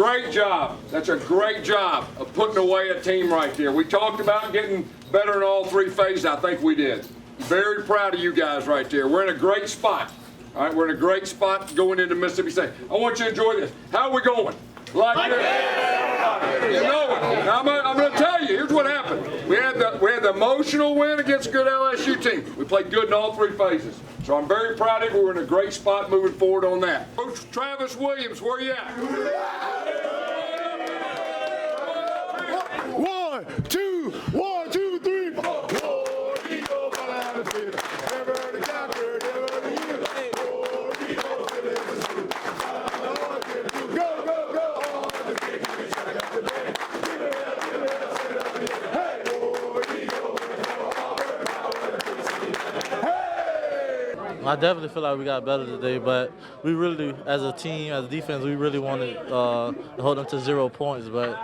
great job. That's a great job of putting away a team right there. We talked about getting better in all three phases. I think we did. Very proud of you guys right there. We're in a great spot. All right, we're in a great spot going into Mississippi State. I want you to enjoy this. How are we going? Like this. You know it. Now, I'm going to tell you, here's what happened. We had the emotional win against a good LSU team. We played good in all three phases. So I'm very proud of you. We're in a great spot moving forward on that. Coach Travis Williams, where you at? 1, 2, 1, 2, 3, 4. I definitely feel like we got better today, but we really, as a team, as a defense, we really wanted to hold them to 0 points. But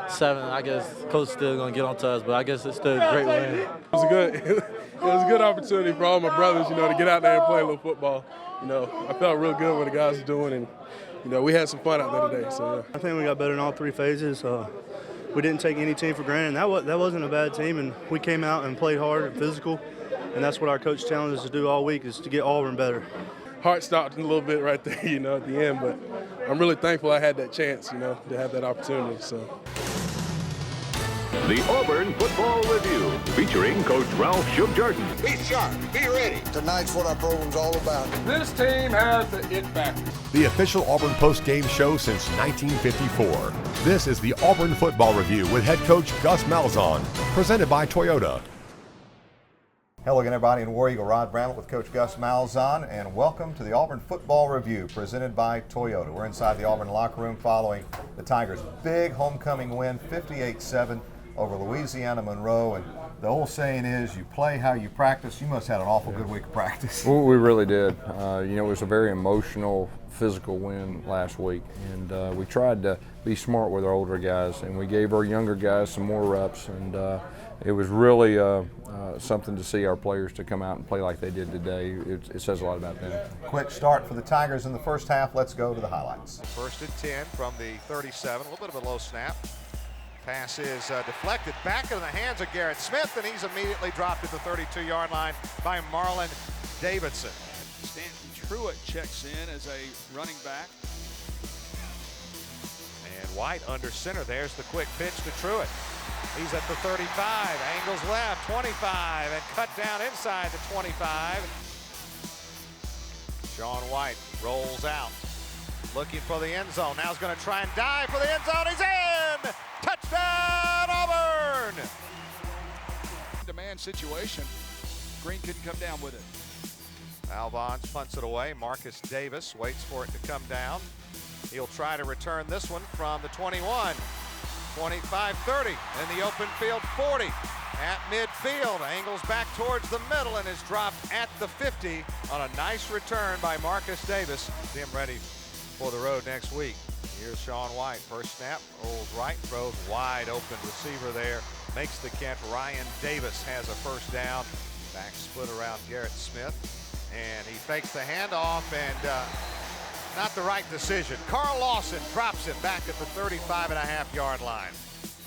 7, I guess, coach still gonna get on to us. But I guess it's still a great win. It was a good opportunity for all my brothers, to get out there and play a little football. I felt real good what the guys were doing, and we had some fun out there today. So yeah. I think we got better in all three phases. We didn't take any team for granted. That wasn't a bad team, and we came out and played hard and physical. And that's what our coach challenged us to do all week, is to get Auburn better. Heart stopped a little bit right there, at the end, but I'm really thankful I had that chance, to have that opportunity. So. The Auburn Football Review, featuring Coach Ralph Shub-Jordan. Be sharp, be ready. Tonight's what our program's all about. This team has the it factor. The official Auburn post-game show since 1954. This is the Auburn Football Review with head coach Gus Malzahn, presented by Toyota. Hello again, everybody, in War Eagle. Rod Bramlett with Coach Gus Malzahn, and welcome to the Auburn Football Review presented by Toyota. We're inside the Auburn locker room following the Tigers' big homecoming win, 58-7 over Louisiana-Monroe. And the old saying is, you play how you practice. You must have had an awful good week of practice. Well, we really did. It was a very emotional, physical win last week, and we tried to be smart with our older guys, and we gave our younger guys some more reps, and it was really something to see our players to come out and play like they did today. It says a lot about them. Quick start for the Tigers in the first half. Let's go to the highlights. 1st and 10 from the 37. A little bit of a low snap. Pass is deflected back into the hands of Garrett Smith, and he's immediately dropped at the 32-yard line by Marlon Davidson. Stanton Truitt checks in as a running back. And White under center. There's the quick pitch to Truitt. He's at the 35, angles left, 25, and cut down inside the 25. Sean White rolls out, looking for the end zone. Now he's going to try and dive for the end zone. He's in! Touchdown, Auburn! Demand situation. Green couldn't come down with it. Alvons punts it away. Marcus Davis waits for it to come down. He'll try to return this one from the 21. 25-30 in the open field, 40 at midfield, angles back towards the middle and is dropped at the 50 on a nice return by Marcus Davis. Him ready for the road next week. Here's Sean White, first snap, rolls right, throws wide open receiver there, makes the catch. Ryan Davis has a first down, back split around Garrett Smith, and he fakes the handoff and not the right decision. Carl Lawson drops it back at the 35.5-yard line.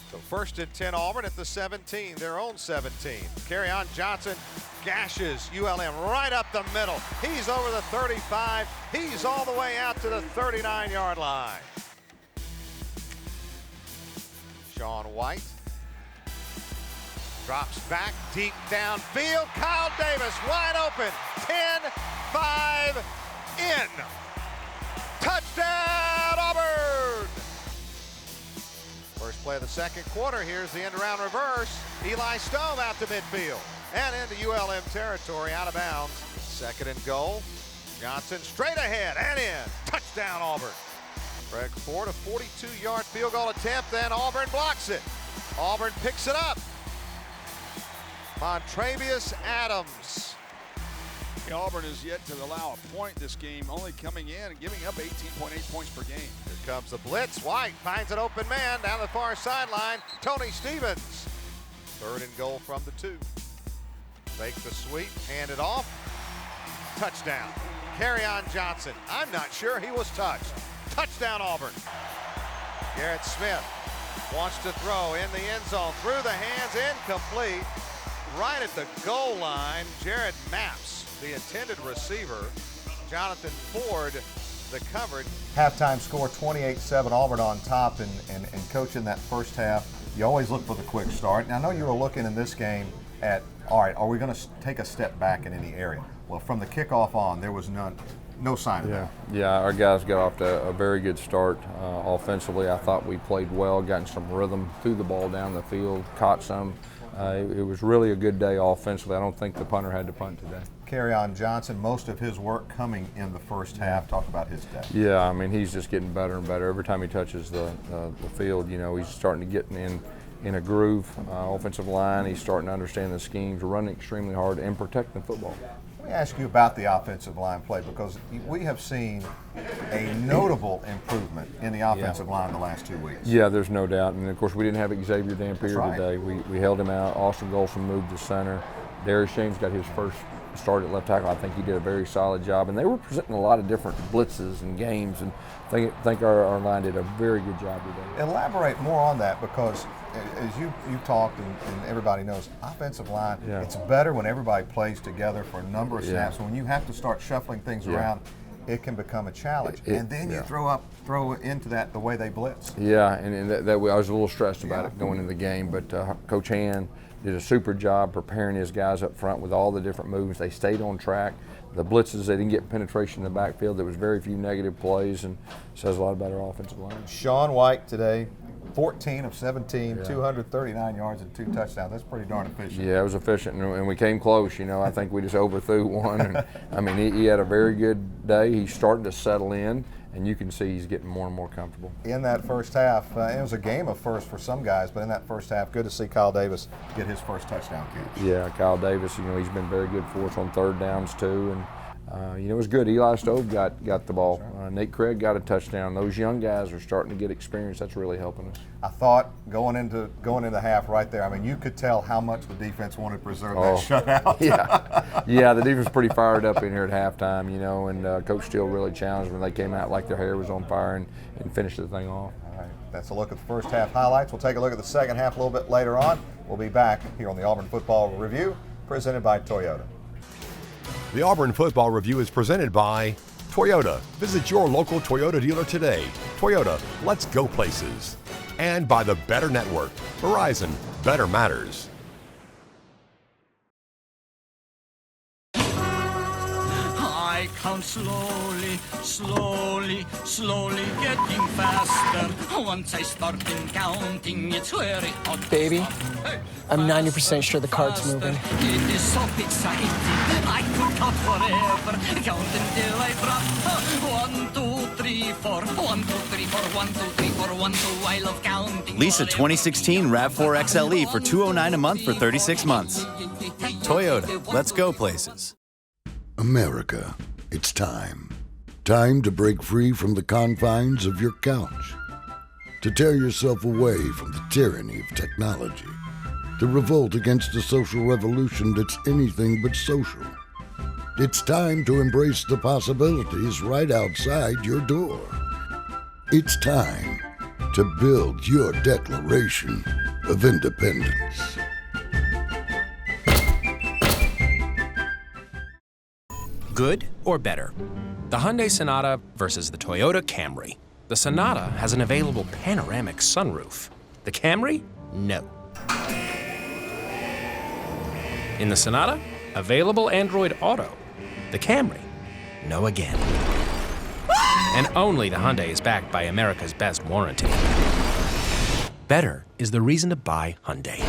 So 1st and 10 Auburn at the 17, their own 17. Kerryon Johnson gashes ULM right up the middle. He's over the 35. He's all the way out to the 39-yard line. Sean White drops back deep downfield. Kyle Davis wide open. 10-5 in. Touchdown, Auburn! First play of the second quarter. Here's the end-around reverse. Eli Stone out to midfield and into ULM territory, out of bounds. 2nd and goal. Johnson straight ahead and in. Touchdown, Auburn. Craig Ford, a 42-yard field goal attempt, and Auburn blocks it. Auburn picks it up. Montravius Adams. Auburn is yet to allow a point this game, only coming in and giving up 18.8 points per game. Here comes the blitz. White finds an open man down the far sideline. Tony Stevens. 3rd and goal from the 2. Fake the sweep, hand it off. Touchdown. Kerryon Johnson. I'm not sure he was touched. Touchdown, Auburn. Garrett Smith wants to throw in the end zone, through the hands, incomplete. Right at the goal line, Jared Maps, the intended receiver. Jonathan Ford, the covered. Halftime score 28-7, Auburn on top, and coach, in that first half, you always look for the quick start. Now I know you were looking in this game at, all right, are we going to take a step back in any area? Well, from the kickoff on, there was no sign of that. Yeah, our guys got off to a very good start. Offensively, I thought we played well, gotten some rhythm, threw the ball down the field, caught some. It was really a good day offensively. I don't think the punter had to punt today. Kerryon Johnson, most of his work coming in the first half. Talk about his day. Yeah, I mean, he's just getting better and better. Every time he touches the field, you know, he's starting to get in a groove. Offensive line, he's starting to understand the schemes, running extremely hard, and protecting the football. Let me ask you about the offensive line play, because we have seen a notable improvement in the offensive line the last 2 weeks. Yeah, there's no doubt. And of course, we didn't have Xavier Dampier right. today. We held him out. Austin Golson moved to center. Darius James got his first start at left tackle. I think he did a very solid job. And they were presenting a lot of different blitzes and games, and I think our line did a very good job today. Elaborate more on that, because as you talked and everybody knows, offensive line, it's better when everybody plays together for a number of snaps. When you have to start shuffling things around, it can become a challenge. And then you throw into that the way they blitz. Yeah, and that I was a little stressed about it going into the game, but Coach Hand did a super job preparing his guys up front with all the different moves. They stayed on track. The blitzes, they didn't get penetration in the backfield. There was very few negative plays, and says a lot about our offensive line. Sean White today, 14 of 17, 239 yards and 2 touchdowns. That's pretty darn efficient. Yeah, it was efficient, and we came close. You know, I think we just overthrew one. And I mean, he had a very good day. He's starting to settle in, and you can see he's getting more and more comfortable. In that first half, it was a game of first for some guys, but in that first half, good to see Kyle Davis get his first touchdown catch. Yeah, Kyle Davis, you know, he's been very good for us on third downs too, and you know, it was good. Eli Stove got the ball. Nate Craig got a touchdown. Those young guys are starting to get experience. That's really helping us. I thought going into half right there, I mean, you could tell how much the defense wanted to preserve that shutout. Yeah, the defense was pretty fired up in here at halftime, you know, and Coach Steele really challenged when they came out like their hair was on fire and finished the thing off. All right, that's a look at the first half highlights. We'll take a look at the second half a little bit later on. We'll be back here on the Auburn Football Review, presented by Toyota. The Auburn Football Review is presented by Toyota. Visit your local Toyota dealer today. Toyota, let's go places. And by the Better Network. Verizon, better matters. I count slowly, getting faster. Once I start counting, it's very hot. Baby, I'm 90% sure the cart's moving. It is so exciting. I could count forever. Count until I drop. 1, 2, 3, 4. 1, 2, 3, 4. 1, 2, 3, 4. 1, 2. I love counting. Lease a 2016 RAV4 XLE for $209 a month for 36 months. Toyota, let's go places. America, it's time. Time to break free from the confines of your couch. To tear yourself away from the tyranny of technology. To revolt against a social revolution that's anything but social. It's time to embrace the possibilities right outside your door. It's time to build your Declaration of Independence. Good or better? The Hyundai Sonata versus the Toyota Camry. The Sonata has an available panoramic sunroof. The Camry? No. In the Sonata, available Android Auto. The Camry? No again. And only the Hyundai is backed by America's best warranty. Better is the reason to buy Hyundai.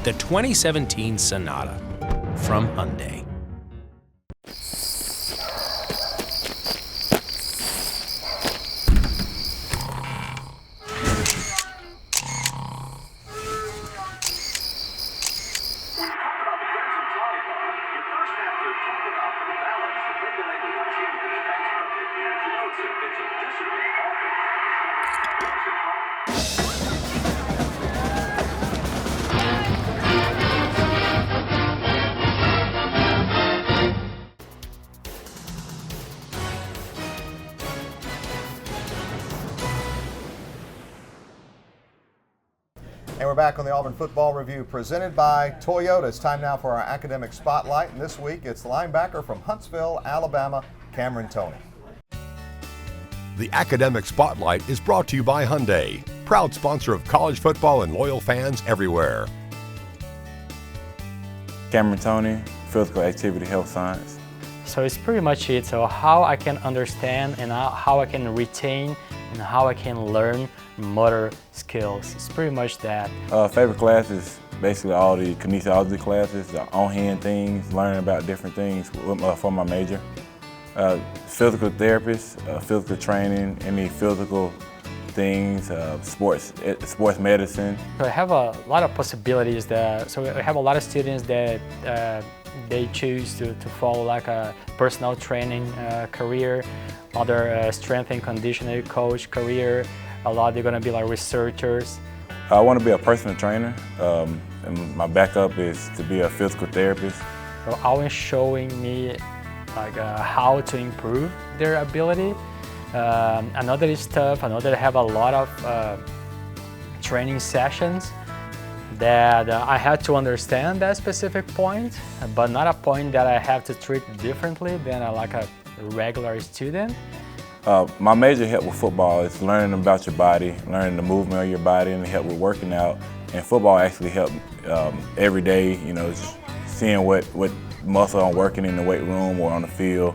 The 2017 Sonata from Hyundai. And we're back on the Auburn Football Review presented by Toyota. It's time now for our academic spotlight, and this week it's linebacker from Huntsville, Alabama, Cameron Toney. The Academic Spotlight is brought to you by Hyundai, proud sponsor of college football and loyal fans everywhere. Cameron Toney, Physical Activity Health Science. So it's pretty much it. So how I can understand and how I can retain and how I can learn motor skills. It's pretty much that. Favorite class is basically all the kinesiology classes, the on-hand things, learning about different things for my major. Physical therapist, physical training, any physical things, sports medicine. So I have a lot of possibilities there. So I have a lot of students that they choose to follow like a personal training career, other strength and conditioning coach career. A lot they're going to be like researchers. I want to be a personal trainer, and my backup is to be a physical therapist. So always showing me like how to improve their ability. I know that it's tough. I know that I have a lot of training sessions that I had to understand that specific point, but not a point that I have to treat differently than like a regular student. My major help with football is learning about your body, learning the movement of your body, and help with working out. And football actually helped every day, you know, just seeing what muscle I'm working in the weight room or on the field.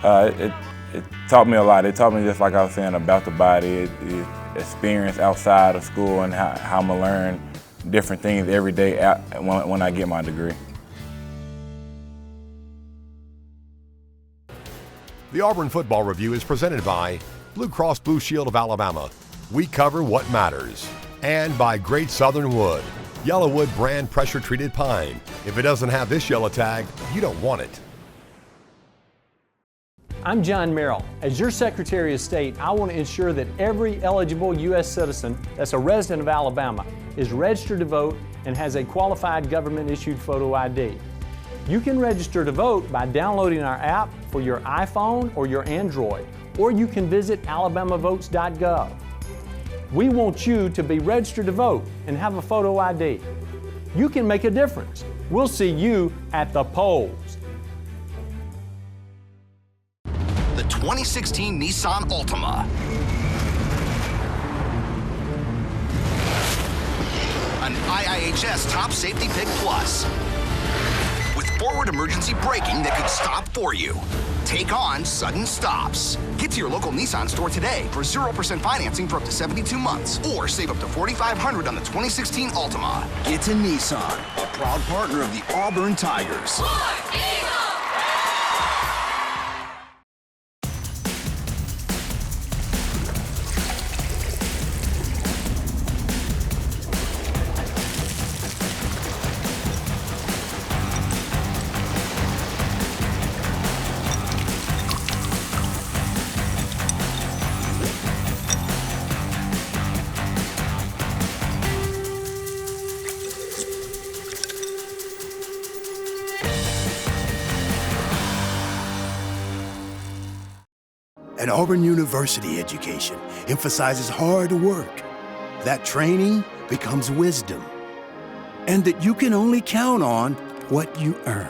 It taught me a lot. It taught me, just like I was saying, about the body, experience outside of school, and how I'm going to learn different things every day when I get my degree. The Auburn Football Review is presented by Blue Cross Blue Shield of Alabama. We cover what matters. And by Great Southern Wood, YellaWood brand pressure-treated pine. If it doesn't have this yellow tag, you don't want it. I'm John Merrill. As your Secretary of State, I want to ensure that every eligible U.S. citizen that's a resident of Alabama is registered to vote and has a qualified government-issued photo ID. You can register to vote by downloading our app for your iPhone or your Android, or you can visit alabamavotes.gov. We want you to be registered to vote and have a photo ID. You can make a difference. We'll see you at the polls. The 2016 Nissan Altima. An IIHS Top Safety Pick Plus. With forward emergency braking that could stop for you. Take on sudden stops. Get to your local Nissan store today for 0% financing for up to 72 months, or save up to $4,500 on the 2016 Altima. Get to Nissan, a proud partner of the Auburn Tigers. An Auburn University education emphasizes hard work, that training becomes wisdom, and that you can only count on what you earn.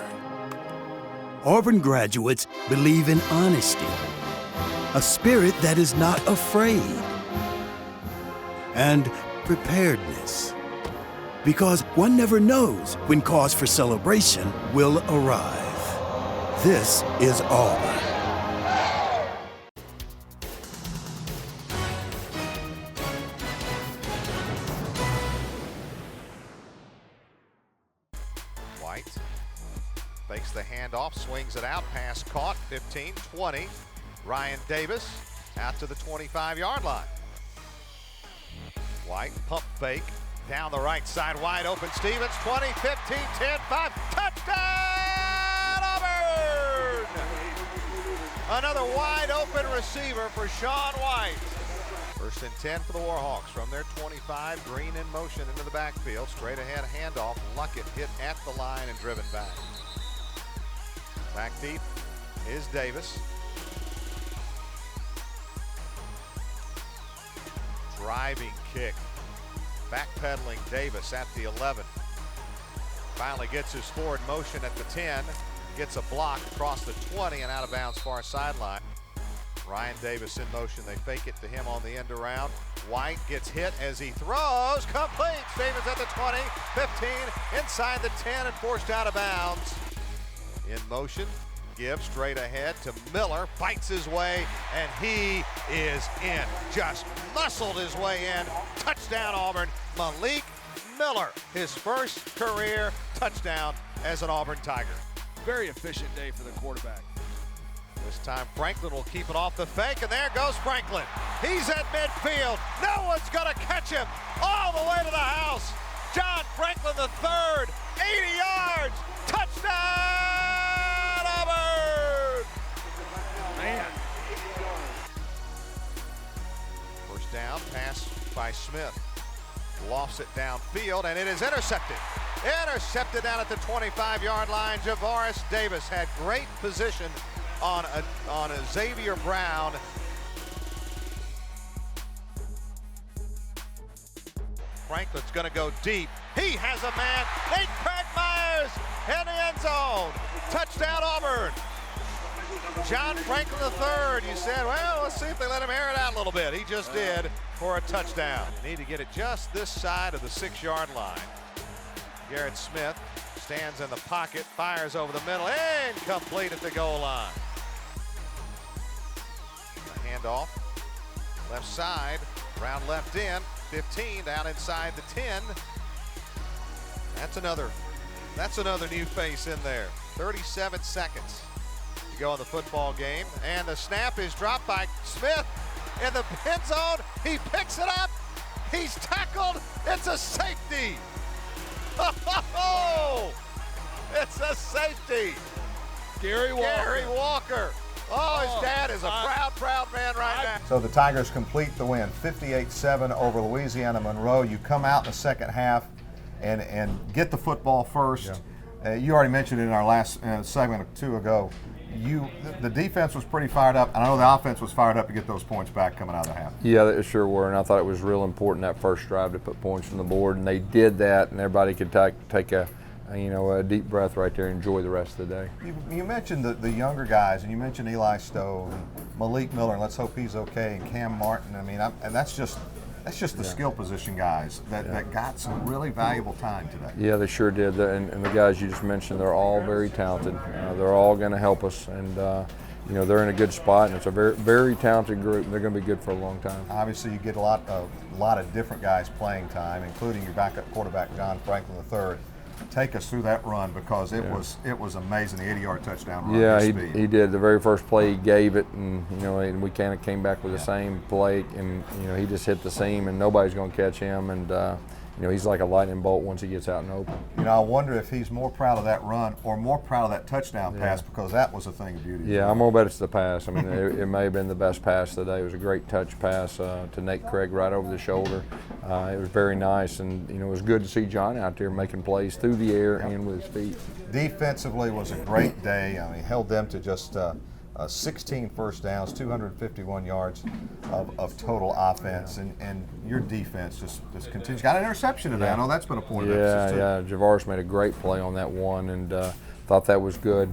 Auburn graduates believe in honesty, a spirit that is not afraid, and preparedness. Because one never knows when cause for celebration will arrive. This is Auburn. Fakes the handoff, swings it out, pass caught, 15, 20. Ryan Davis out to the 25-yard line. White, pump fake, down the right side, wide open. Stevens, 20, 15, 10, 5, touchdown, Auburn! Another wide open receiver for Sean White. First and 10 for the Warhawks from their 25. Green in motion into the backfield. Straight ahead handoff. Luckett hit at the line and driven back. Back deep is Davis. Driving kick. Backpedaling Davis at the 11. Finally gets his forward motion at the 10. Gets a block across the 20 and out of bounds far sideline. Ryan Davis in motion. They fake it to him on the end around. White gets hit as he throws. Complete. Davis at the 20, 15, inside the 10 and forced out of bounds. In motion. Gibbs straight ahead to Miller, fights his way, and he is in. Just muscled his way in. Touchdown Auburn. Malik Miller, his first career touchdown as an Auburn Tiger. Very efficient day for the quarterback. This time Franklin will keep it off the fake, and there goes Franklin. He's at midfield. No one's gonna catch him. All the way to the house. John Franklin III, 80 yards, touchdown Auburn! Man. First down, pass by Smith. Lofts it downfield, and it is intercepted. Intercepted down at the 25-yard line. Javaris Davis had great position on a Xavier Brown. Franklin's going to go deep. He has a man. Nate Craig Myers in the end zone. Touchdown Auburn. John Franklin III. You said, well, let's see if they let him air it out a little bit. He just did for a touchdown. You need to get it just this side of the 6-yard line. Garrett Smith stands in the pocket, fires over the middle, incomplete at the goal line. Handoff, left side, round left in, 15 down inside the 10. That's another new face in there. 37 seconds to go in the football game, and the snap is dropped by Smith in the end zone. He picks it up. He's tackled. It's a safety. Oh, it's a safety. Gary Walker. Oh, his dad is a proud man right now. So the Tigers complete the win, 58-7 over Louisiana-Monroe. You come out in the second half and get the football first. Yeah. You already mentioned it in our last segment or two ago. The defense was pretty fired up, and I know the offense was fired up to get those points back coming out of the half. Yeah, they sure were, and I thought it was real important that first drive to put points on the board, and they did that, and everybody could take a deep breath right there and enjoy the rest of the day. You mentioned the younger guys, and you mentioned Eli Stowe and Malik Miller, and let's hope he's okay, and Cam Martin. I mean, and that's just the skill position guys that got some really valuable time today. Yeah, they sure did. And the guys you just mentioned, they're all very talented. They're all going to help us, and they're in a good spot, and it's a very, very talented group. And they're going to be good for a long time. Obviously, you get a lot of different guys playing time, including your backup quarterback John Franklin III. Take us through that run, because it was amazing, the 80-yard touchdown run. Yeah, he did. The very first play he gave it, and we kind of came back with the same play, and he just hit the seam, and nobody's going to catch him, and he's like a lightning bolt once he gets out and open. I wonder if he's more proud of that run or more proud of that touchdown pass, because that was a thing of beauty. Yeah, I'm going to bet it's the pass. I mean, it may have been the best pass of the day. It was a great touch pass to Nate Craig right over the shoulder. It was very nice, and it was good to see John out there making plays through the air and with his feet. Defensively was a great day. I mean, held them to just 16 first downs, 251 yards of total offense, and your defense just continues. Got an interception today. I know that's been a point of emphasis too. Yeah, Javaris made a great play on that one, and thought that was good.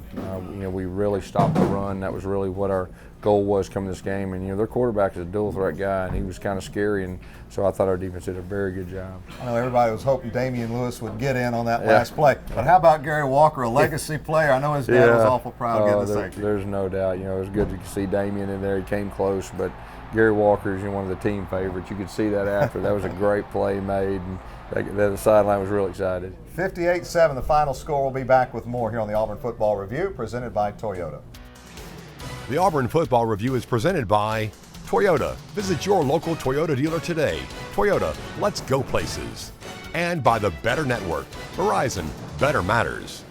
We really stopped the run. That was really what our goal was coming this game, and their quarterback is a dual threat guy, and he was kind of scary, and so I thought our defense did a very good job. I know everybody was hoping Damian Lewis would get in on that last play, but how about Gary Walker, a legacy player? I know his dad was awful proud of getting the safety. There's no doubt. It was good to see Damian in there. He came close, but Gary Walker is one of the team favorites. You could see that after. That was a great play made, and the sideline was real excited. 58-7, the final score. We'll be back with more here on the Auburn Football Review, presented by Toyota. The Auburn Football Review is presented by Toyota. Visit your local Toyota dealer today. Toyota, let's go places. And by the Better Network. Verizon, better matters.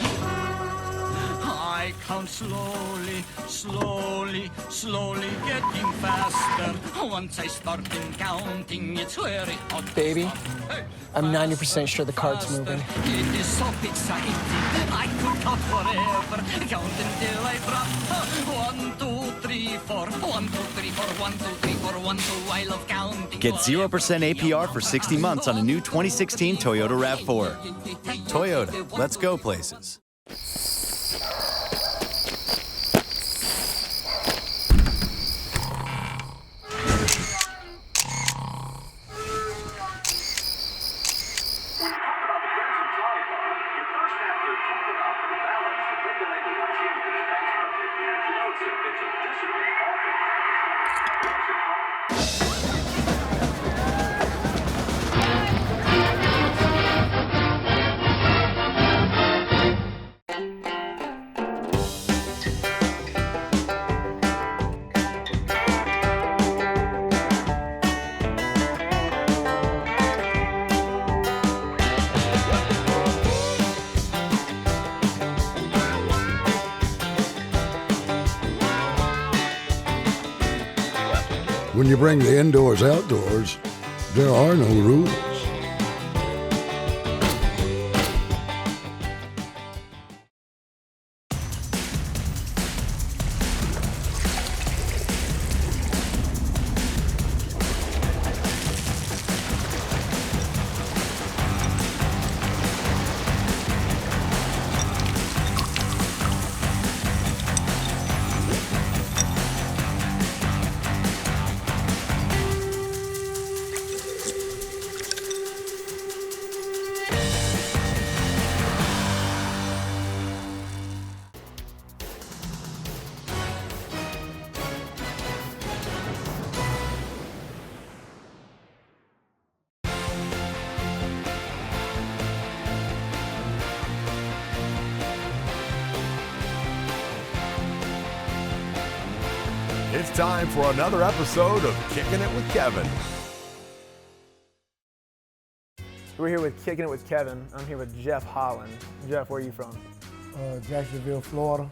I count slowly, getting faster. Once I start counting, it's very hot. Baby, I'm 90% sure the cart's moving. It is so exciting. I could count forever, count until I drop. 1, 2, 3. 3, 4. 1, 2, 3, 4. 1, 2, 3, 4. 1, 2. I love counting. Get 0% APR for 60 months on a new 2016 Toyota RAV4. Toyota, let's go places. When you bring the indoors outdoors, there are no rules. It's time for another episode of Kicking It with Kevin. We're here with Kicking It with Kevin. I'm here with Jeff Holland. Jeff, where are you from? Jacksonville, Florida.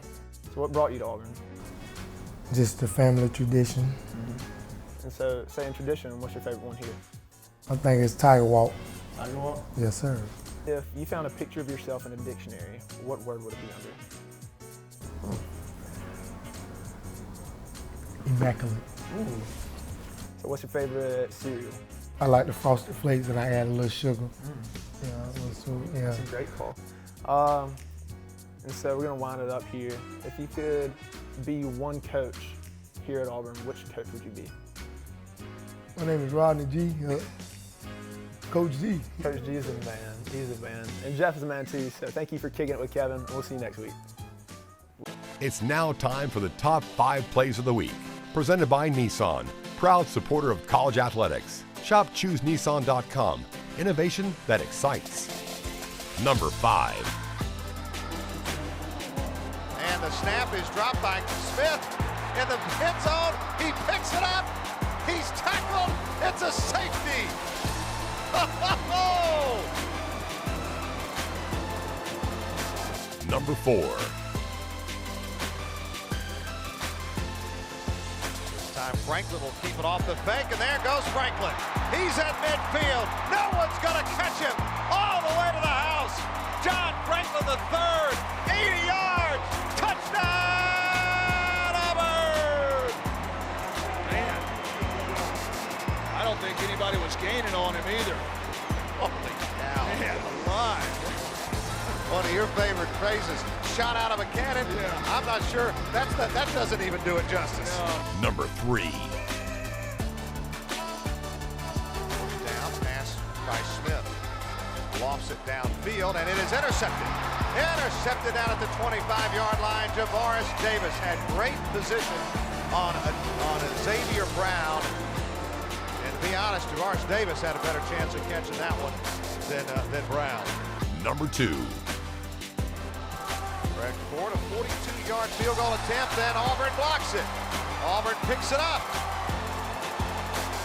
So what brought you to Auburn? Just the family tradition. Mm-hmm. And so, saying tradition, what's your favorite one here? I think it's Tiger Walk. Tiger Walk? Yes, sir. If you found a picture of yourself in a dictionary, what word would it be under? Immaculate. Ooh. So what's your favorite cereal? I like the Frosted Flakes and I add a little sugar. Yeah, a little sweet. Yeah. That's a great call. And so we're gonna wind it up here. If you could be one coach here at Auburn, which coach would you be? My name is Rodney G. Coach G. Coach G is a man. He's a man. And Jeff is a man too. So thank you for kicking it with Kevin. We'll see you next week. It's now time for the top 5 plays of the week. Presented by Nissan, proud supporter of college athletics. Shop ChooseNissan.com. Innovation that excites. Number 5. And the snap is dropped by Smith in the pit zone. He picks it up. He's tackled. It's a safety. Number 4. Time Franklin will keep it off the fake, and there goes Franklin. He's at midfield. No one's going to catch him all the way to the house. John Franklin III, 80 yards, touchdown, Auburn! Man, I don't think anybody was gaining on him either. Holy cow. Man, alive. One of your favorite phrases, shot out of a cannon. Yeah. I'm not sure, that doesn't even do it justice. No. Number 3. Down, pass by Smith. Lofts it downfield, and it is intercepted. Intercepted down at the 25-yard line. Javaris Davis had great position on Xavier Brown. And to be honest, Javaris Davis had a better chance of catching that one than Brown. Number 2. Greg Ford, a 42-yard field goal attempt, and Auburn blocks it. Auburn picks it up.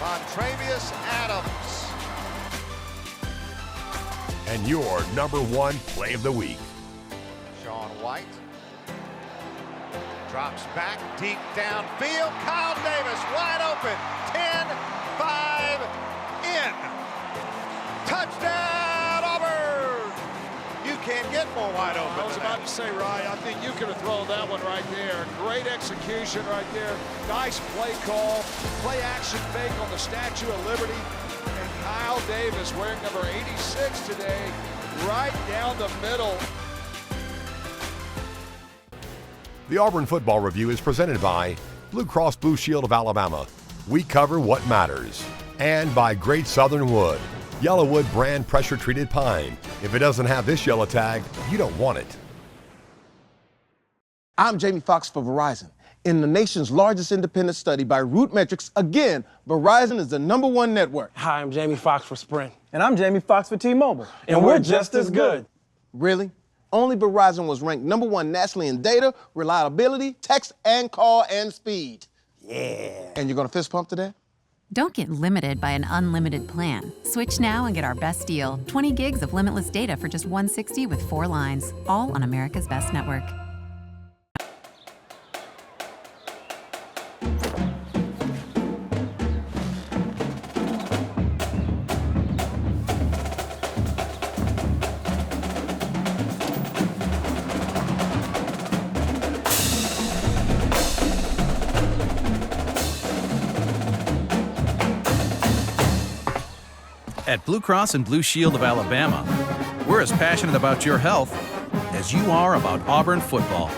Montravius Adams. And your number 1 play of the week. Sean White drops back deep downfield. Kyle Davis wide open. 10-5 in. Touchdown, Auburn! You can't get more wide open. I was about to say, Ryan, I think you could have thrown that one right there. Great execution right there. Nice play call. Play action fake on the Statue of Liberty. And Kyle Davis, wearing number 86 today, right down the middle. The Auburn Football Review is presented by Blue Cross Blue Shield of Alabama. We cover what matters. And by Great Southern Wood, YellaWood brand pressure-treated pine. If it doesn't have this yellow tag, you don't want it. I'm Jamie Foxx for Verizon. In the nation's largest independent study by Root Metrics, again, Verizon is the #1 network. Hi, I'm Jamie Foxx for Sprint. And I'm Jamie Foxx for T-Mobile. And we're just as good. Really? Only Verizon was ranked #1 nationally in data, reliability, text and call and speed. Yeah. And you're gonna fist pump today? Don't get limited by an unlimited plan. Switch now and get our best deal. 20 gigs of limitless data for just $160 with 4 lines. All on America's best network. At Blue Cross and Blue Shield of Alabama, we're as passionate about your health as you are about Auburn football.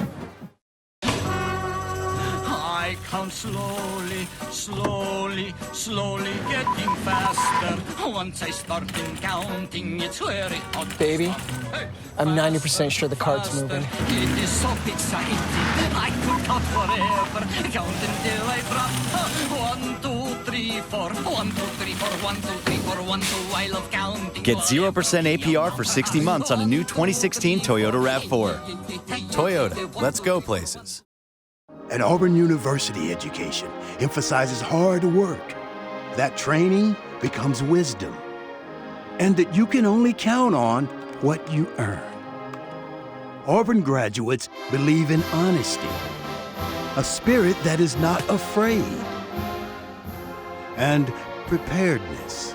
I count slowly, slowly, slowly getting faster. Once I start counting, it's very hot. Baby, I'm 90% sure the cart's moving. It is so exciting. I could count forever. Count until I drop. 1, 2, 3, 4. 1, 2, 3, 4. 1, 2, 3, 4. 1, 2. I love counting. Get 0% APR for 60 months on a new 2016 Toyota RAV4. Toyota, let's go places. An Auburn University education emphasizes hard work. That training becomes wisdom. And that you can only count on what you earn. Auburn graduates believe in honesty, a spirit that is not afraid, and preparedness.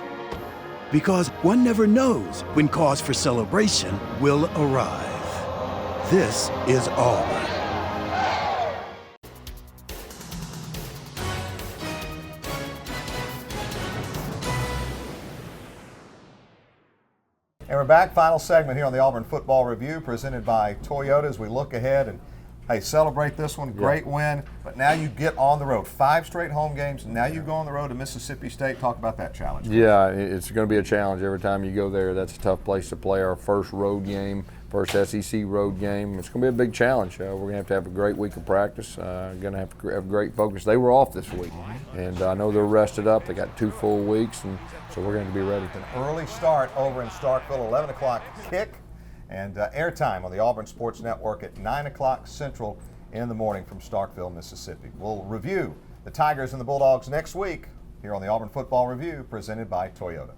Because one never knows when cause for celebration will arrive. This is Auburn. And we're back, final segment here on the Auburn Football Review, presented by Toyota as we look ahead and, hey, celebrate this one, great win, but now you get on the road. 5 straight home games, now you go on the road to Mississippi State. Talk about that challenge. Yeah, it's going to be a challenge every time you go there. That's a tough place to play. Our first road game, first SEC road game. It's going to be a big challenge. We're going to have a great week of practice. Going to have great focus. They were off this week, and I know they're rested up. They got 2 full weeks, and so we're going to be ready. An early start over in Starkville, 11 o'clock kick, and airtime on the Auburn Sports Network at 9 o'clock Central in the morning from Starkville, Mississippi. We'll review the Tigers and the Bulldogs next week here on the Auburn Football Review, presented by Toyota.